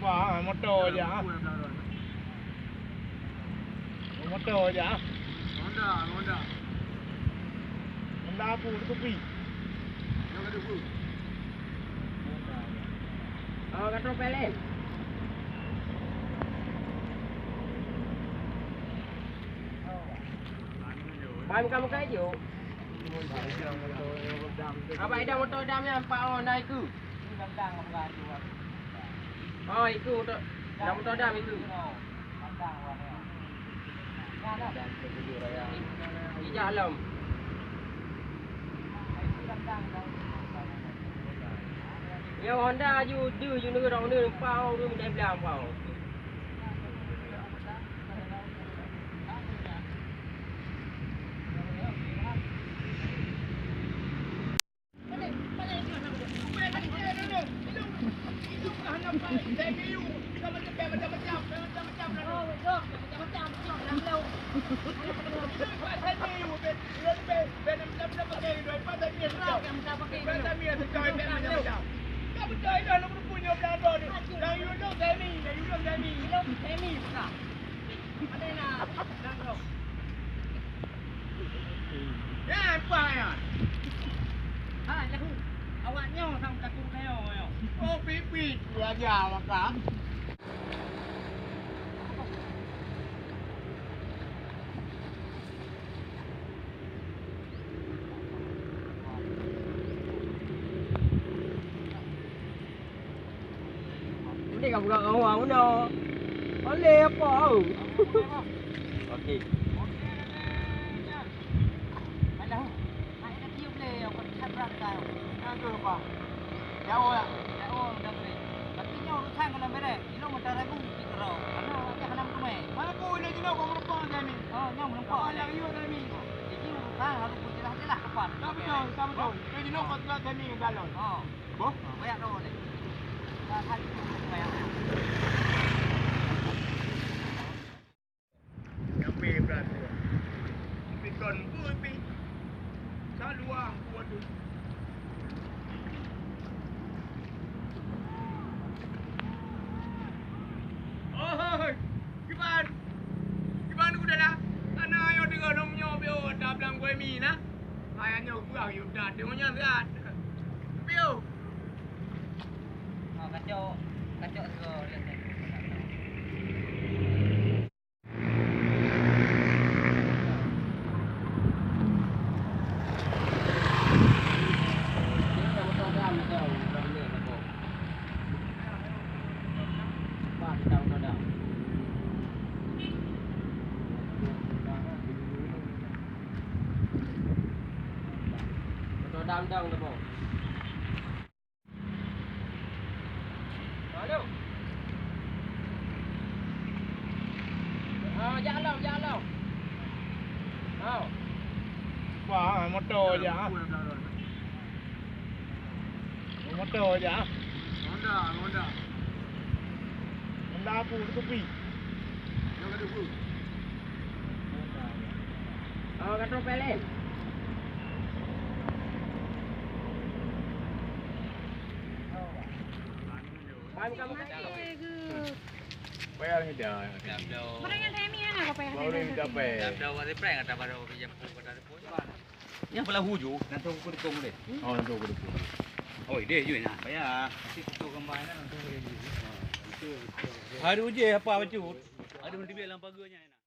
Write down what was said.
Wah, motor je ah. Motor je ah. Honda. Honda apa tu kopi? Yang ada bu. Oh, kat pelin. Ban kamu kayu. Apa ada motor dam yang 4 orang dah itu? Oh, itu motor. Dah motor dam itu. Ijak alam. Ya Honda you negara orang ni pau tu minta belang pau. Awaknya sang takut leo. Oh, pipi tu aja maka. Ini kamu kat orang mana? Oleh apa? Okey. Jauh ya. Mana kau nak jenak kau menumpang kami? Yang you kami. Tak betul. Kau jenak kau telah kami ke galon. Boh? Sampai berapa? Pikon pi. Saluang buat tu. Gimana udah lah? Ana ayo dengar nomnya bio dah bilang gue mi nah. Ayahnya gua you dah dengonya lihat. Bio. Kacau segala lihat. Dam tu bang. Halo. Jalan. Oh. Wah, motor je ah. Motor je ah. Honda. Honda apa tu kopi? Yang ada bu. Oh, kat pelin. Ban kamu kayu. Payah ni dah. Barang yang temi kan apa yang Baru ni capai. Yang belah hujung nanti aku dukung deh. Oh, untuk aku. Oh, dia je nak. Payah. Nanti kutu gambar nak nanti dia. Hari uje apa baju? Ada nanti biar lampaganya.